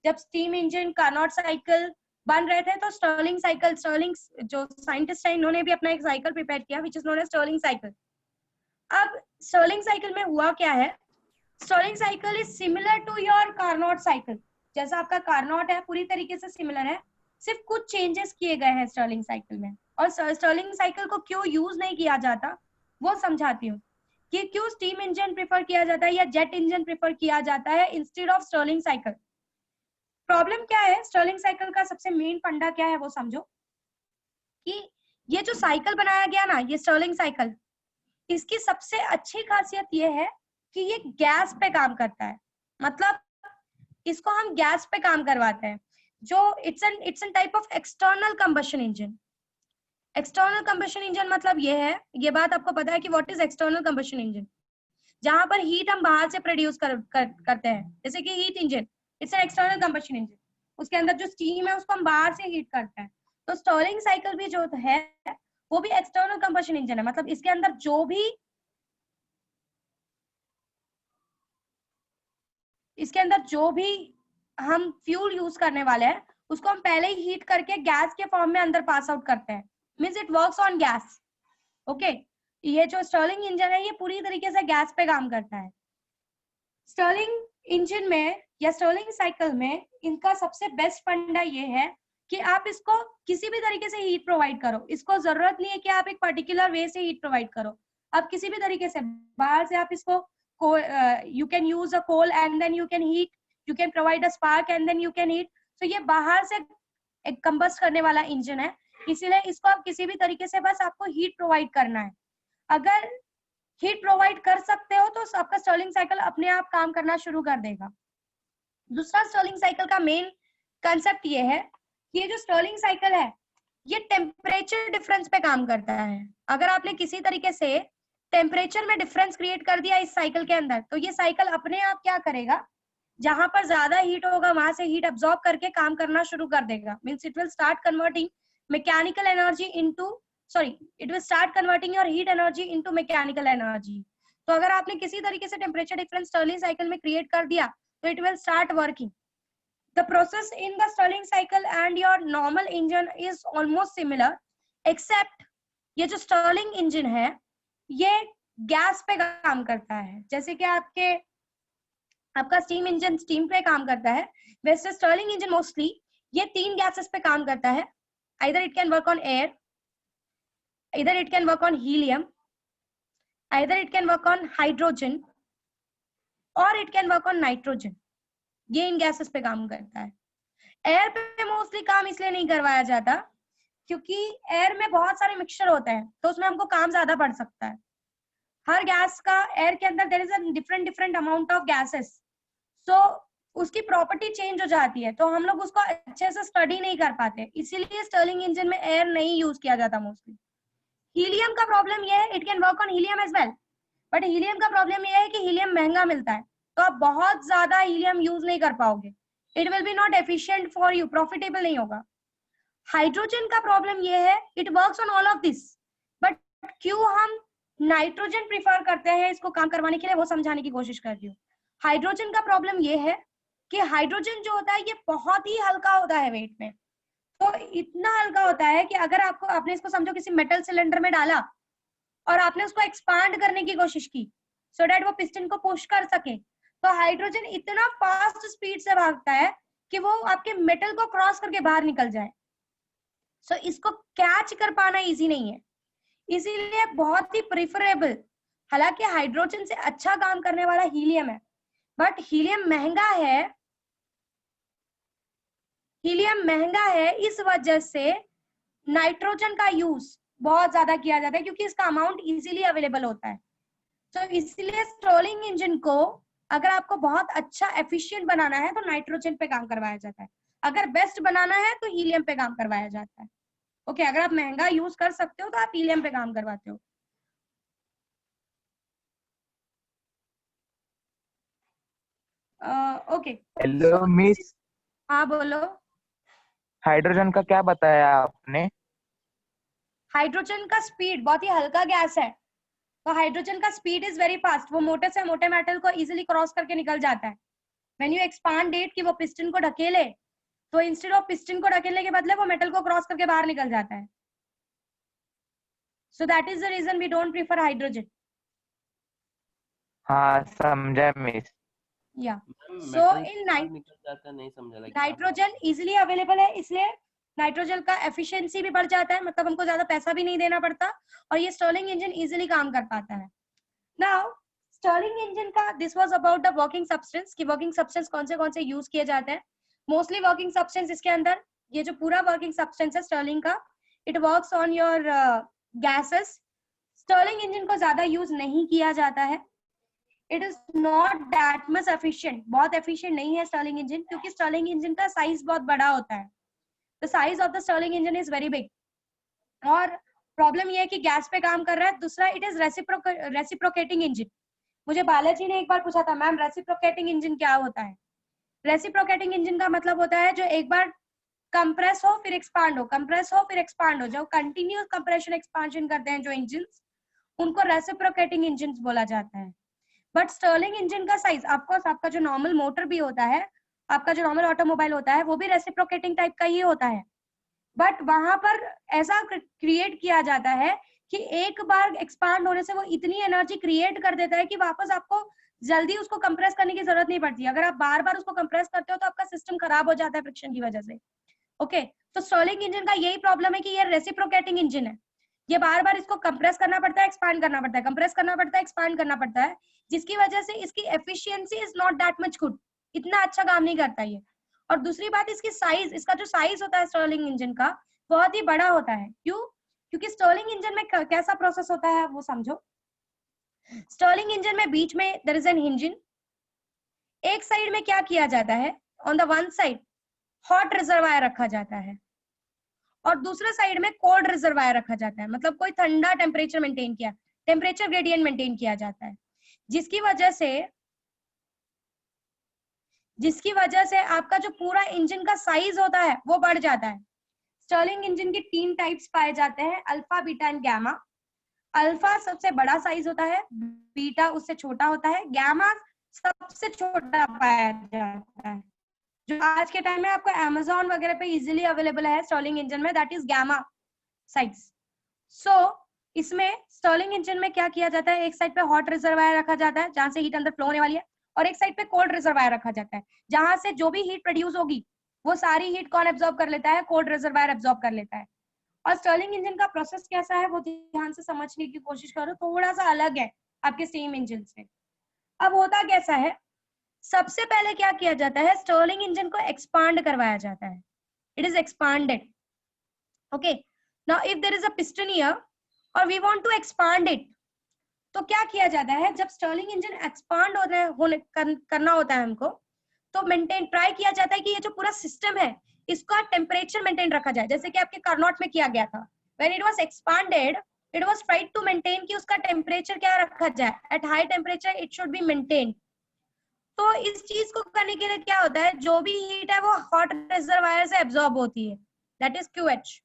जब स्टीम इंजन कार्नोट साइकिल बन रहे थे तो स्टर्लिंग साइकिल, स्टर्लिंग जो साइंटिस्ट है इन्होंने भी अपना एक साइकिल प्रिपेयर किया which is known as Stirling cycle. अब स्टर्लिंग साइकिल में हुआ क्या है, Stirling cycle is similar to your Carnot cycle. जैसा आपका कार्नोट है पूरी तरीके से सिमिलर है, सिर्फ कुछ चेंजेस किए गए हैं स्टर्लिंग साइकिल में. और स्टर्लिंग साइकिल को क्यों यूज नहीं किया जाता वो समझाती हूँ कि क्यों स्टीम इंजन प्रेफर किया जाता है या जेट इंजन प्रेफर किया जाता है instead of Stirling cycle. Problem क्या है, स्टर्लिंग साइकिल का सबसे मेन फंडा क्या है वो समझो कि ये जो साइकिल बनाया गया ना, ये स्टर्लिंग साइकिल, इसकी सबसे अच्छी खासियत ये है कि ये गैस पे काम करता है. मतलब इसको हम गैस पे काम करवाते हैं, जो it's an type of external combustion engine. External combustion engine मतलब ये है, ये बात आपको पता है कि what is external combustion engine, जहां पर हीट हम बाहर से प्रोड्यूस करते हैं. जैसे कि heat engine, it's an external combustion engine, उसके अंदर जो स्टीम है उसको हम बाहर से हीट करते हैं. तो स्टर्लिंग साइकिल भी जो है वो भी एक्सटर्नल कंबशन इंजन है. मतलब इसके अंदर जो भी हम फ्यूल यूज करने वाले हैं उसको हम पहले ही हीट करके गैस के फॉर्म में अंदर पास आउट करते हैं. Means it works on gas. Okay, ये जो स्टर्लिंग इंजन है ये पूरी तरीके से गैस पे काम करता है. स्टर्लिंग इंजन में या स्टर्लिंग साइकिल में इनका सबसे बेस्ट फंडा ये है कि आप इसको किसी भी तरीके से हीट प्रोवाइड करो. इसको जरूरत नहीं है कि आप एक पर्टिकुलर वे से हीट प्रोवाइड करो. आप किसी भी तरीके से बाहर से आप इसको you can use a coal and then you can heat, you can provide a spark and then you can heat. So ये बाहर से एक कंबस्ट करने वाला इंजन है, इसीलिए इसको आप किसी भी तरीके से बस आपको हीट प्रोवाइड करना है. अगर हीट प्रोवाइड कर सकते हो तो आपका स्टर्लिंग साइकिल अपने आप काम करना शुरू कर देगा. दूसरा स्टर्लिंग साइकिल का मेन कंसेप्ट ये है कि ये जो स्टर्लिंग साइकिल है ये टेम्परेचर डिफरेंस पे काम करता है. अगर आपने किसी तरीके से टेम्परेचर में डिफरेंस क्रिएट कर दिया इस साइकिल के अंदर तो ये साइकिल अपने आप क्या करेगा, जहां पर ज्यादा हीट होगा वहां से हीट अब्सॉर्ब करके काम करना शुरू कर देगा. Means it will start converting mechanical energy into it will start converting your heat energy into mechanical energy. तो अगर आपने किसी तरीके से टेम्परेचर डिफरेंस स्टर्लिंग साइकिल में क्रिएट कर दिया तो it will start working. The process in the Stirling cycle and your normal engine is almost similar, except ये जो स्टर्लिंग इंजन है ये गैस पे काम करता है. जैसे कि आपका स्टीम इंजन स्टीम पे काम करता है, वैसे स्टर्लिंग इंजन मोस्टली ये 3 गैसेस पे काम करता है. either it can work on air, either it can work on helium, either it can work on hydrogen or it can work on nitrogen. ये इन गैसेस पे काम करता है. एयर पे मोस्टली काम इसलिए नहीं करवाया जाता क्योंकि एयर में बहुत सारे मिक्सचर होते हैं तो उसमें हमको काम ज्यादा पड़ सकता है. हर गैस का एयर के अंदर there is a different amount of gases, so उसकी प्रॉपर्टी चेंज हो जाती है तो हम लोग उसको अच्छे से स्टडी नहीं कर पाते. इसीलिए स्टर्लिंग इंजन में एयर नहीं यूज किया जाता मोस्टली. हीलियम का प्रॉब्लम ये है, it can work on helium as well, but helium का प्रॉब्लम ये है कि हीलियम महंगा मिलता है तो आप बहुत ज्यादा हीलियम यूज नहीं कर पाओगे. It will be not efficient for you, profitable नहीं होगा. हाइड्रोजन का प्रॉब्लम ये है, it works on all of this, but क्यों हम नाइट्रोजन प्रिफर करते हैं इसको काम करवाने के लिए, वो समझाने की कोशिश कर रही हूँ। हाइड्रोजन का प्रॉब्लम ये है कि हाइड्रोजन जो होता है ये बहुत ही हल्का होता है वेट में, तो इतना हल्का होता है कि अगर आपने इसको समझो किसी मेटल सिलेंडर में डाला और आपने उसको एक्सपांड करने की कोशिश की सो दैट वो पिस्टन को पुश कर सके, तो हाइड्रोजन इतना फास्ट स्पीड से भागता है कि वो आपके मेटल को क्रॉस करके बाहर निकल जाए। सो इसको कैच कर पाना इजी नहीं है, इसीलिए बहुत ही प्रिफरेबल, हालांकि हाइड्रोजन से अच्छा काम करने वाला हीलियम है, बट हीलियम महंगा है, इस वजह से नाइट्रोजन का यूज बहुत ज्यादा किया जाता है क्योंकि इसका अमाउंट इजीली अवेलेबल होता है। तो इसलिए स्टर्लिंग इंजन को अगर आपको बहुत अच्छा एफिशिएंट बनाना है तो नाइट्रोजन पे काम करवाया जाता है, अगर बेस्ट बनाना है तो हीलियम पे काम करवाया जाता है। ओके, अगर आप महंगा यूज कर सकते हो तो आप हीलियम पे काम करवाते हो। ओके, हेलो मिस, हाँ बोलो। हाइड्रोजन का क्या बताया आपने? हाइड्रोजन का स्पीड, बहुत ही हल्का गैस है तो हाइड्रोजन का स्पीड इज वेरी फास्ट, वो मोटे से मोटे मेटल को इजीली क्रॉस करके निकल जाता है। व्हेन यू एक्सपांड इट कि वो पिस्टन को ढकेले, तो इंस्टेड ऑफ पिस्टन को ढकेलने के बदले वो मेटल को क्रॉस करके बाहर निकल जाता है। So that is the reason we don't prefer hydrogen. हाँ समझा मिस। या सो इन निकल जाता, नहीं समझा नाइट्रोजन इजीली अवेलेबल है, इसलिए नाइट्रोजन का एफिशिएंसी भी बढ़ जाता है, मतलब हमको ज्यादा पैसा भी नहीं देना पड़ता और ये स्टर्लिंग इंजन इजीली काम कर पाता है। नाउ स्टर्लिंग इंजन का this was about the working substance, कि वर्किंग सब्सटेंस कौन से यूज किए जाते हैं। मोस्टली वर्किंग सब्सटेंस इसके अंदर, ये जो पूरा वर्किंग सब्सटेंस है स्टर्लिंग का, it works on your gases. Stirling engine को ज्यादा यूज नहीं किया जाता है, it is not that much efficient, बहुत एफिशिएंट नहीं है स्टर्लिंग इंजन, क्योंकि स्टर्लिंग इंजन का साइज बहुत बड़ा होता है। The size of the Stirling engine is very big, और प्रॉब्लम ये है कि गैस पे काम कर रहा है। दूसरा, इट इज रेसिप्रोकेटिंग इंजन। मुझे बालाजी ने एक बार पूछा था, मैम रेसिप्रोकेटिंग इंजन क्या होता है? रेसिप्रोकेटिंग इंजन का मतलब होता है जो एक बार कंप्रेस हो फिर एक्सपांड हो, कंप्रेस हो फिर एक्सपांड हो, जो कंटिन्यूस कंप्रेशन एक्सपांशन करते हैं जो इंजन, उनको रेसिप्रोकेटिंग इंजन बोला जाता है। बट स्टर्लिंग इंजन का साइज, ऑफकोर्स आपका जो नॉर्मल मोटर भी होता है, आपका जो नॉर्मल ऑटोमोबाइल होता है वो भी रेसिप्रोकेटिंग टाइप का ही होता है, बट वहां पर ऐसा क्रिएट किया जाता है कि एक बार एक्सपांड होने से वो इतनी एनर्जी क्रिएट कर देता है कि वापस आपको जल्दी उसको कंप्रेस करने की जरूरत नहीं पड़ती। अगर आप बार बार उसको कंप्रेस करते हो तो आपका सिस्टम खराब हो जाता है फ्रिक्शन की वजह से। ओके, तो स्टर्लिंग इंजन का यही प्रॉब्लम है कि ये रेसिप्रोकेटिंग इंजन है, ये बार बार इसको कंप्रेस करना पड़ता है, एक्सपांड करना पड़ता है, कंप्रेस करना पड़ता है, एक्सपांड करना पड़ता है, जिसकी वजह से इसकी efficiency is not that much good, इतना अच्छा काम नहीं करता ये। और दूसरी बात, इसकी साइज, इसका जो साइज होता है स्टर्लिंग इंजन का बहुत ही बड़ा होता है। क्यों? क्योंकि स्टर्लिंग इंजन में कैसा प्रोसेस होता है वो समझो। स्टर्लिंग इंजन में बीच में देयर इज एन इंजन, एक साइड में क्या किया जाता है, on the one side hot reservoir रखा जाता है और दूसरे साइड में कोल्ड रिजर्वायर रखा जाता है, मतलब कोई ठंडा टेम्परेचर मेंटेन किया, टेम्परेचर ग्रेडियंट मेंटेन किया जाता है, जिसकी वजह से आपका जो पूरा इंजन का साइज होता है वो बढ़ जाता है। स्टर्लिंग इंजन के 3 टाइप्स पाए जाते हैं, alpha, beta and gamma. Alpha सबसे बड़ा साइज होता है, बीटा उससे छोटा होता है, गामा सबसे छोटा पाया जाता है, जो आज के टाइम में आपको Amazon वगैरह पे इजीली अवेलेबल है स्टर्लिंग इंजन में, दैट इज गामा साइज। सो इसमें स्टर्लिंग इंजन में क्या किया जाता है, एक साइड पे हॉट रिजर्वायर रखा जाता है जहां से हीट अंदर फ्लो होने वाली है, और एक साइड पे कोल्ड रिजर्वायर रखा जाता है जहां से जो भी हीट प्रोड्यूस होगी वो सारी हीट कौन एब्जॉर्ब कर लेता है, कोल्ड रिजर्वायर एब्जॉर्ब कर लेता है। और स्टर्लिंग इंजन का प्रोसेस कैसा है वो ध्यान से समझने की कोशिश करो, थोड़ा सा अलग है आपके स्टीम इंजन से। अब होता कैसा है, सबसे पहले क्या किया जाता है, स्टर्लिंग इंजन को एक्सपांड करवाया जाता है, it is expanded. Okay, now if there is a piston here और we want to expand it, तो क्या किया जाता है, जब स्टर्लिंग इंजन एक्सपांड करना होता है हमको, तो मेंटेन ट्राई किया जाता है कि ये जो पूरा सिस्टम है इसका टेम्परेचर मेंटेन रखा जाए, जैसे कि आपके कार्नोट में किया गया था। When it was expanded it was tried to maintain कि उसका टेम्परेचर क्या रखा जाए, at high temperature it should be maintain. तो इस चीज को करने के लिए क्या होता है, जो भी हीट है वो हॉट रिजर्वायर से एब्जॉर्ब होती है, that is QH।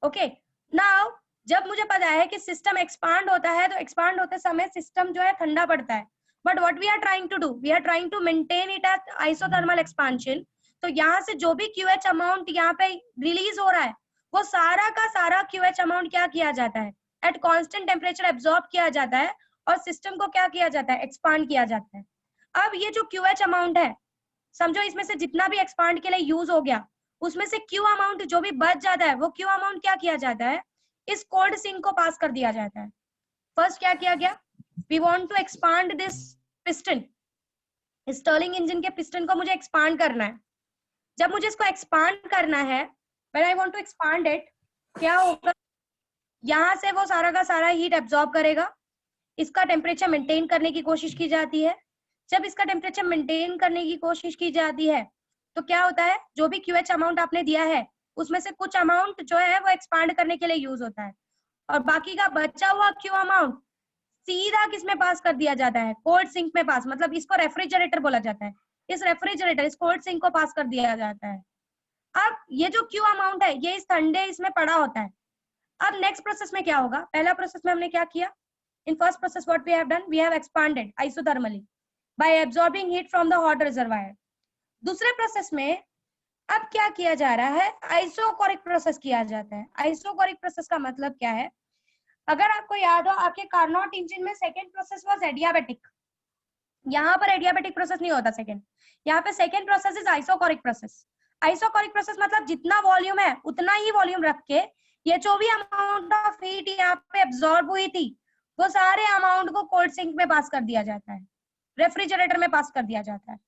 Okay, now जब मुझे पता है कि सिस्टम एक्सपांड होता है, तो एक्सपांड होते समय सिस्टम जो है ठंडा पड़ता है, but what we are trying to do, we are trying to maintain it at isothermal expansion. तो यहाँ से जो भी QH अमाउंट यहाँ पे रिलीज हो रहा है, वो सारा का सारा QH अमाउंट क्या किया जाता है, एट कांस्टेंट टेम्परेचर एब्जॉर्ब किया जाता है और सिस्टम को क्या किया जाता है, एक्सपांड किया जाता है। अब ये जो QH अमाउंट है, समझो इसमें से जितना भी एक्सपांड के लिए यूज हो गया, उसमें से Q अमाउंट जो भी बच जाता है, वो Q अमाउंट क्या किया जाता है, इस कोल्ड सिंक को पास कर दिया जाता है। फर्स्ट क्या किया गया, we want to expand this piston, Stirling engine के पिस्टन को मुझे एक्सपांड करना है। जब मुझे इसको एक्सपांड करना है, when I want to expand it, क्या होगा, यहाँ से वो सारा का सारा हीट एब्जॉर्ब करेगा, इसका टेम्परेचर मेंटेन करने की कोशिश की जाती है। जब इसका टेम्परेचर मेंटेन करने की कोशिश की जाती है, तो क्या होता है, जो भी QH अमाउंट आपने दिया है, उसमें से कुछ अमाउंट जो है वो एक्सपांड करने के लिए यूज होता है, और बाकी का बचा हुआ Q अमाउंट सीधा किस में पास कर दिया जाता है, कोल्ड सिंक में पास, मतलब इसको रेफ्रिजरेटर बोला जाता है। इस रेफ्रिजरेटर, इस कोल्ड सिंक को पास कर दिया जाता है। अब ये जो Q अमाउंट है, ये इस ठंडे इसमें पड़ा होता है। अब नेक्स्ट प्रोसेस में क्या होगा, पहला प्रोसेस में हमने क्या किया, in first process what we have done, we have expanded isothermally by absorbing heat from the hot reservoir. दूसरे प्रोसेस में अब क्या किया जा रहा है, आइसोकोरिक प्रोसेस किया जाता है। आइसोकोरिक प्रोसेस का मतलब क्या है, अगर आपको याद हो, आपके कार्नोट इंजन में सेकेंड प्रोसेस वाज एडियाबेटिक, यहाँ पर एडियाबेटिक प्रोसेस नहीं होता सेकेंड, यहाँ पे second process is isochoric process. Isochoric process मतलब जितना वॉल्यूम है उतना ही वॉल्यूम रख के, ये जो भी अमाउंट ऑफ हीट यहाँ पे एब्जॉर्ब हुई थी, वो सारे अमाउंट को कोल्ड सिंक में पास कर दिया जाता है, रेफ्रिजरेटर में पास कर दिया जाता है।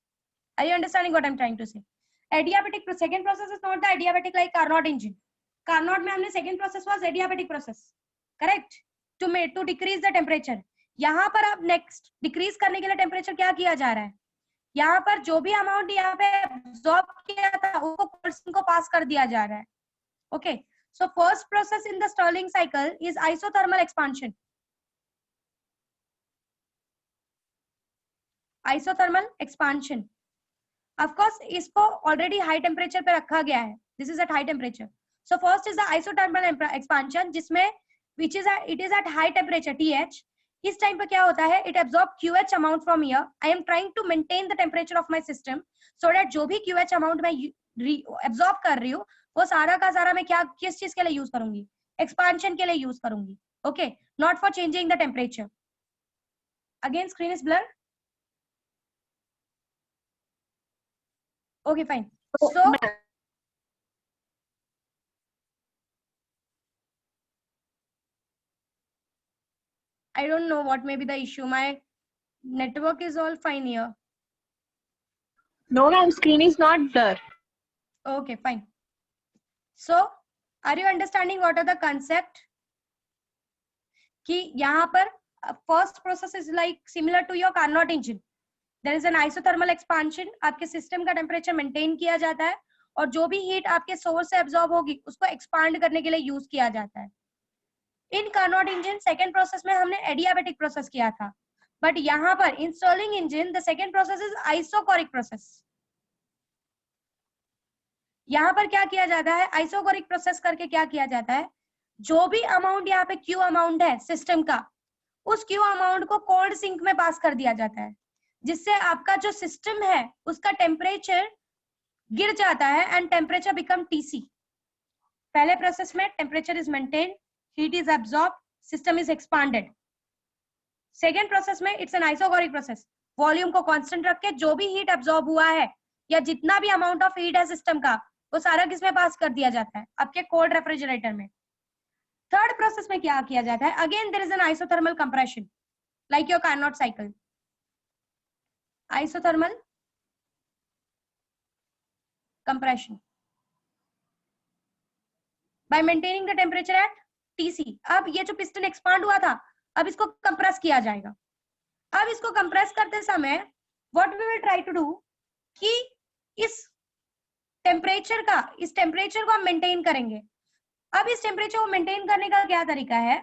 Are you understanding what I'm trying to say? Adiabatic second process is not the adiabatic like Carnot engine. Carnot में हमने second process was adiabatic process, correct? To decrease the temperature. यहाँ पर अब next decrease करने के लिए temperature क्या किया जा रहा है, यहाँ पर जो भी amount यहाँ पे absorb किया था, उसको cold sink को pass कर दिया जा रहा है. Okay. So first process in the Stirling cycle is isothermal expansion. Isothermal expansion. Of course, इसको already high temperature पे रखा गया है. This is at high temperature. So first is the isothermal expansion, जिसमें it is at high temperature TH. इस टाइम पे क्या होता है, it absorb QH amount from here. I am trying to maintain the temperature of my system so that जो भी QH amount मैं absorb कर रही हूँ, वो सारा का सारा मैं क्या किस चीज के लिए यूज करूंगी, एक्सपांशन के लिए यूज करूंगी. Okay, not for changing the temperature. Again, screen is blurred. Okay, fine. So I don't know what may be the issue. My network is all fine here. No, ma'am, screen is not blurred. Okay, fine. So are you understanding what are the concept? कि यहाँ पर first process is like similar to your Carnot engine. There is an isothermal expansion. आपके सिस्टम का टेम्परेचर मेंटेन किया जाता है और जो भी हीट आपके सोर्स से एब्जॉर्ब होगी उसको एक्सपांड करने के लिए यूज किया जाता है. In Carnot engine second process में हमने एडियाबेटिक प्रोसेस किया था, बट यहाँ पर in Stirling engine the second process is isochoric process. यहाँ पर क्या किया जाता है, आइसोकोरिक प्रोसेस करके क्या किया जाता है, जो भी अमाउंट यहाँ पे क्यू अमाउंट है सिस्टम का, उस क्यू अमाउंट को कोल्ड सिंक में पास कर दिया जाता है, जिससे आपका जो सिस्टम है उसका टेम्परेचर गिर जाता है एंड टेम्परेचर बिकम TC. पहले प्रोसेस में temperature is maintain, heat is absorbed, system is expanded. Second process में it's an isogoric process. Volume को कांस्टेंट रख के जो भी हीट एब्जॉर्ब हुआ है या जितना भी अमाउंट ऑफ हीट है सिस्टम का, वो सारा किसमें पास कर दिया जाता है, आपके कोल्ड रेफ्रिजरेटर में. थर्ड प्रोसेस में क्या किया जाता है, again there is an isothermal compression like your Carnot cycle. Isothermal compression by maintaining the temperature at TC. अब ये जो पिस्टन एक्सपांड हुआ था, अब इसको कंप्रेस किया जाएगा. अब इसको कंप्रेस करते समय what we will try to do कि इस टेम्परेचर को हम मेंटेन करेंगे. अब इस टेम्परेचर को मेंटेन करने का क्या तरीका है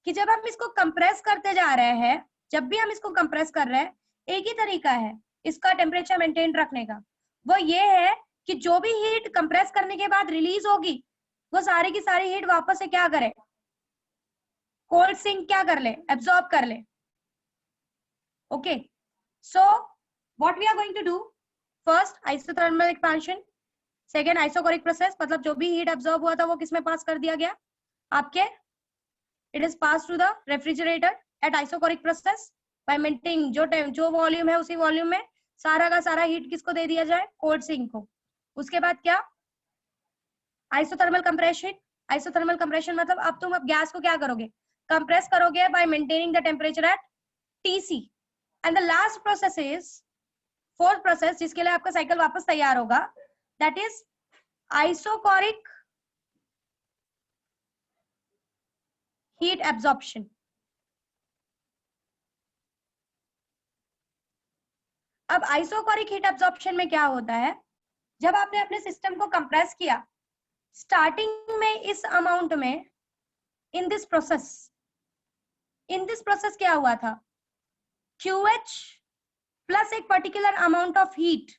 कि जब हम इसको कंप्रेस करते जा रहे हैं, जब भी हम इसको कंप्रेस कर रहे हैं, एक ही तरीका है इसका टेम्परेचर मेंटेन रखने का. वो ये है कि जो भी हीट कंप्रेस करने के बाद रिलीज होगी वो सारी की सारी हीट वापस से क्या करे, कोल्ड सिंक क्या कर ले, एब्जॉर्ब कर ले। Okay, so what we are going to do, first isothermal expansion, second isochoric process, मतलब जो भी हीट एब्जॉर्ब हुआ था वो किसमें पास कर दिया गया आपके, it is pass to the refrigerator at isochoric process by maintaining जो वॉल्यूम है उसी वॉल्यूम में सारा का सारा हीट किसको दे दिया जाए, कोल्ड सिंक को। उसके बाद क्या, आइसोथर्मल कंप्रेशन। आइसोथर्मल कंप्रेशन मतलब अब तुम अब गैस को क्या करोगे, कंप्रेस करोगे bye maintaining the temperature eight TC। And the last process is fourth process, जिसके लिए आपका साइकिल वापस तैयार होगा, that is isochoric heat absorption. अब आइसोकोरिक हीट एब्जॉर्प्शन में क्या होता है, जब आपने अपने सिस्टम को कंप्रेस किया स्टार्टिंग में इस अमाउंट में, इन दिस प्रोसेस क्या हुआ था, QH प्लस एक पर्टिकुलर अमाउंट ऑफ हीट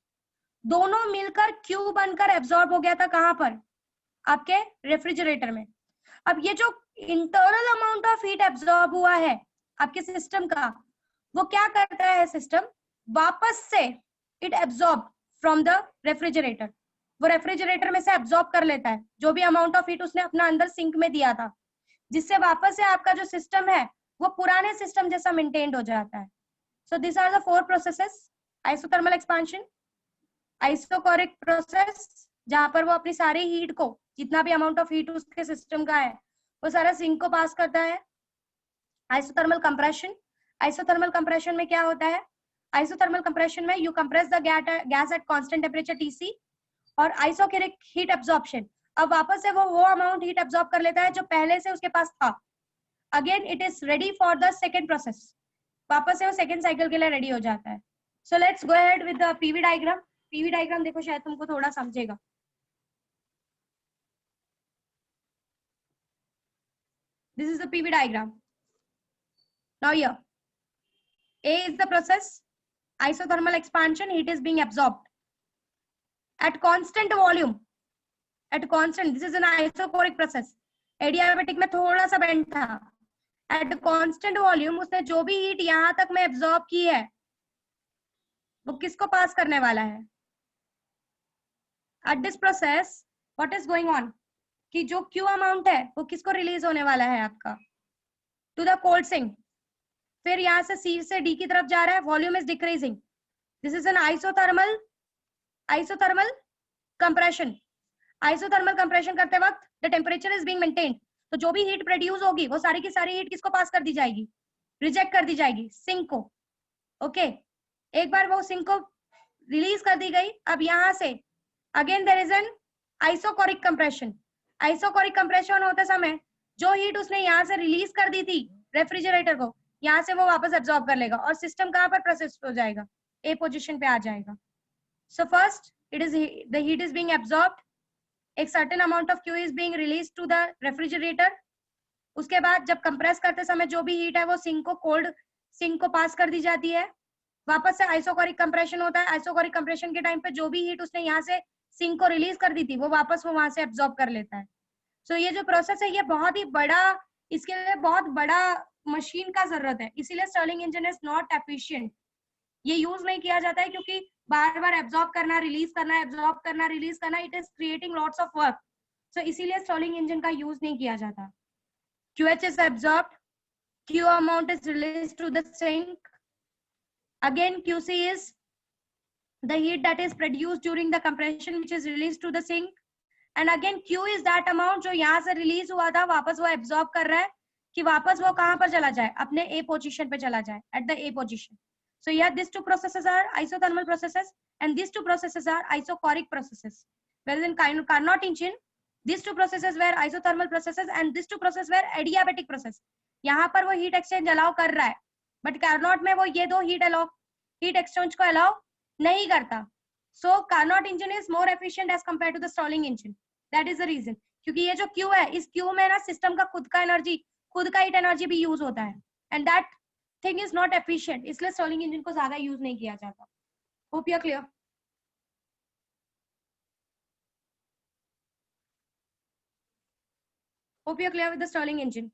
दोनों मिलकर Q बनकर एब्जॉर्ब हो गया था, कहां पर, आपके रेफ्रिजरेटर में। अब ये जो internal amount of heat absorb हुआ है आपके सिस्टम का, वो क्या करता है सिस्टम, वापस से it absorb from the refrigerator, वो रेफ्रिजरेटर में से एब्जॉर्ब कर लेता है जो भी अमाउंट ऑफ हीट उसने अपना अंदर सिंक में दिया था, जिससे वापस से आपका जो सिस्टम है वो पुराने सिस्टम जैसा मेंटेन्ड हो जाता है। So this are the four processes, isothermal expansion, isochoric process जहां पर वो अपनी सारी हीट को, जितना भी अमाउंट ऑफ हीट उसके सिस्टम का है वो सारा सिंक को पास करता है। आइसोथर्मल कंप्रेशन, आइसोथर्मल कंप्रेशन में क्या होता है, आइसोथर्मल कंप्रेशन में you compress the gas at constant temperature TC। और आइसोकोरिक हीट एब्जॉर्प्शन, अब वापस से वो अमाउंट हीट एब्जॉर्ब कर लेता है जो पहले से उसके पास था, again it is ready for the second process, वापस से वो सेकेंड साइकिल के लिए रेडी हो जाता है। So let's go ahead with the PV diagram. PV diagram देखो शायद तुमको थोड़ा समझेगा। This is the PV diagram. Now here, A is the process, isothermal expansion, heat is being absorbed at constant volume, at constant, this is an isocoric process, adiabatic में थोड़ा सा बेंड था, at constant volume उसने जो भी हीट यहां तक में एब्जॉर्ब की है वो किसको पास करने वाला है, at this process what is going on, कि जो Q अमाउंट है वो किसको रिलीज होने वाला है आपका, टू द कोल्ड सिंक, फिर यहाँ से C से D की तरफ जा रहा है, volume is decreasing, this is an isothermal compression. Isothermal compression करते वक्त the temperature is being maintained, तो जो भी हीट प्रोड्यूस होगी वो सारी की सारी हीट किसको पास कर दी जाएगी, रिजेक्ट कर दी जाएगी, सिंक को। ओके, एक बार वो सिंक को रिलीज कर दी गई, अब यहाँ से again there is an isochoric compression. Isochoric compression होते समय जो हीट उसने यहाँ से रिलीज कर दी थी रेफ्रिजरेटर को, यहाँ से वो वापस एब्जॉर्ब कर लेगा और सिस्टम कहाँ पर प्रोसेस हो जाएगा, ए पोजीशन पे आ जाएगा। So first it is the heat is being absorbed, एक certain amount of Q is being release to the refrigerator, उसके बाद जब कंप्रेस करते समय जो भी हीट है वो सिंक को, कोल्ड सिंक को पास कर दी जाती है, वापस से आइसोकोरिक कंप्रेशन होता है। आइसोकोरिक कंप्रेशन के टाइम पे जो भी हीट उसने यहाँ से सिंक को रिलीज कर दी थी वो वापस वो वहां से एब्जॉर्ब कर लेता है। सो ये जो प्रोसेस है ये बहुत ही बड़ा, इसके लिए बहुत बड़ा मशीन का जरूरत है, इसीलिए Stirling engine is not efficient, ये यूज नहीं किया जाता है क्योंकि बार बार एब्जॉर्ब करना, रिलीज करना, एब्जॉर्ब करना, रिलीज करना, it is creating lots of work, so इसीलिए स्टर्लिंग इंजन का यूज नहीं किया जाता। QH is absorbed, Q amount is released to the sink, again QC is the heat that is produced during the compression which is released to the sink, and again Q is that amount जो यहाँ से रिलीज हुआ था वापस वो एब्जॉर्ब कर रहा है कि वापस वो कहाँ पर चला जाए, अपने A पोजीशन पे चला जाए, at the A position. So yeah, these two processes are isothermal processes and these two processes are isocoric processes. Whereas in Carnot engine, these two processes were isothermal processes and these two processes were adiabatic process. यहाँ पर वो हीट एक्सचेंज अलाउ कर रहा है, बट कार्नोट में वो ये दो हीट एक्सचेंज को अलाउ नहीं करता। So Carnot engine is more efficient as compare to the Stirling engine, that is the reason, क्योंकि ये जो Q है, इस Q में ना सिस्टम का खुद का एनर्जी, खुद का हीट एनर्जी भी यूज होता है, and that thing is not efficient, इसलिए स्टर्लिंग इंजन को ज्यादा यूज नहीं किया जाता। Hope you are clear. Hope you are clear with the Stirling engine.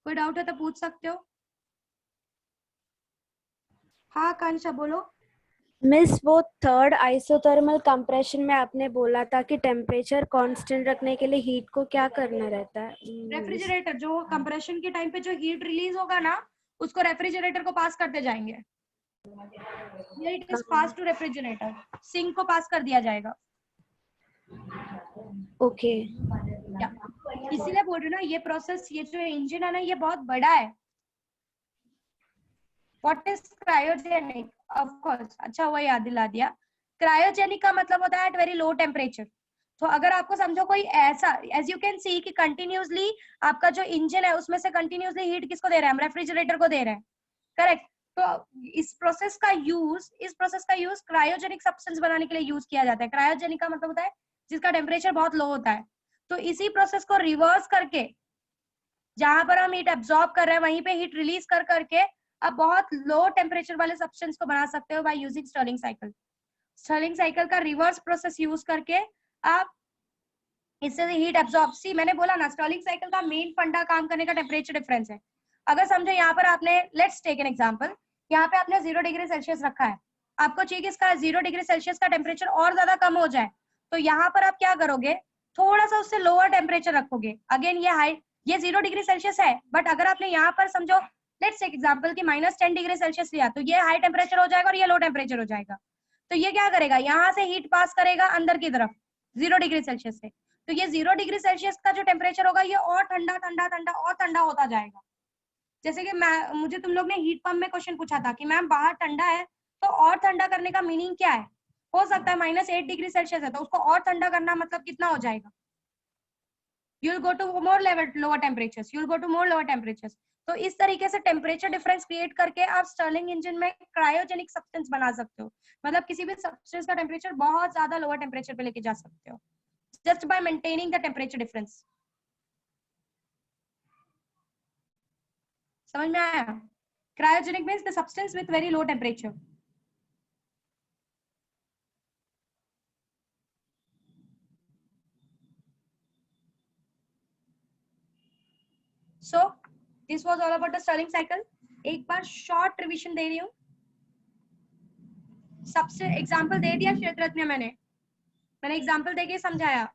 कोई डाउट है तो पूछ सकते हो। हाँ कांशा बोलो। मिस, वो थर्ड आइसोथर्मल कंप्रेशन में आपने बोला था कि टेम्परेचर कांस्टेंट रखने के लिए हीट को क्या करना रहता है? रेफ्रिजरेटर, जो कंप्रेशन के टाइम पे जो हीट रिलीज होगा ना, उसको रेफ्रिजरेटर को पास करते जाएंगे। It is pass to refrigerator, sink को पास कर दिया जाएगा। ओके। इसीलिए बोल रही हूँ ना, ये प्रोसेस, ये जो इंजन है ना, ये बहुत बड़ा है। What is cryogenic? Of course, अच्छा हुआ याद दिला दिया। क्रायोजेनिक का मतलब होता है एट वेरी लो टेम्परेचर। तो अगर आपको समझो कोई ऐसा, एज यू कैन सी कि कंटिन्यूसली आपका जो इंजन है उसमें से कंटिन्यूसली हीट किसको दे रहे हैं? हम रेफ्रिजरेटर को दे रहे हैं, करेक्ट। तो इस प्रोसेस का यूज क्रायोजेनिक सब्सटेंस बनाने के लिए यूज किया जाता है। क्रायोजेनिक का मतलब होता है जिसका टेम्परेचर बहुत लो होता है। तो इसी प्रोसेस को रिवर्स करके, जहां पर हम हीट एब्जॉर्ब कर रहे हैं वहीं पे हीट रिलीज कर करके आप बहुत लो टेम्परेचर वाले सब्सटेंस को बना सकते हो by using Stirling cycle. Stirling cycle का रिवर्स प्रोसेस यूज करके आप इससे हीट एब्जॉर्ब, सी मैंने बोला ना, स्टर्लिंग साइकिल का मेन फंडा काम करने का टेम्परेचर डिफरेंस है। अगर समझो यहाँ पर आपने, लेट्स टेक एन एग्जांपल, यहाँ पे आपने 0 डिग्री सेल्सियस रखा है, आपको चाहिए कि इसका 0 डिग्री सेल्सियस का टेम्परेचर और ज्यादा कम हो जाए, तो यहाँ पर आप क्या करोगे? थोड़ा सा उससे लोअर टेम्परेचर रखोगे। अगेन ये 0 डिग्री सेल्सियस है, बट अगर आपने यहाँ पर समझो लेट्स टेक एग्जांपल कि -10 डिग्री सेल्सियस लिया, तो ये हाई टेम्परेचर हो जाएगा और ये लो टेम्परेचर हो जाएगा। तो ये क्या करेगा? यहाँ से हीट पास करेगा अंदर की तरफ 0 डिग्री सेल्सियस से, तो ये 0 डिग्री सेल्सियस का जो टेम्परेचर होगा ये और ठंडा ठंडा ठंडा और ठंडा होता जाएगा। जैसे कि मुझे तुम लोग ने हीट पंप में क्वेश्चन पूछा था कि मैम बाहर ठंडा है तो और ठंडा करने का मीनिंग क्या है? हो सकता है -8 डिग्री सेल्सियस है तो उसको और ठंडा करना मतलब कितना हो जाएगा? you'll go to more lower temperatures, you'll go to more lower temperatures। तो इस तरीके से टेम्परेचर डिफरेंस क्रिएट करके आप स्टर्लिंग इंजन में क्रायोजेनिक सब्सटेंस बना सकते हो। मतलब किसी भी सब्सटेंस का टेम्परेचर बहुत ज्यादा लोअर टेम्परेचर पे लेके जा सकते हो just by maintaining the temperature difference। समझ में आया? Cryogenic means the substance with very low temperature। So this was all about the Stirling cycle। एक बार शॉर्ट रिविजन दे रही हूँ। सबसे एग्जांपल दे दिया क्षेत्रज्ञ, मैंने एग्जांपल देके समझाया।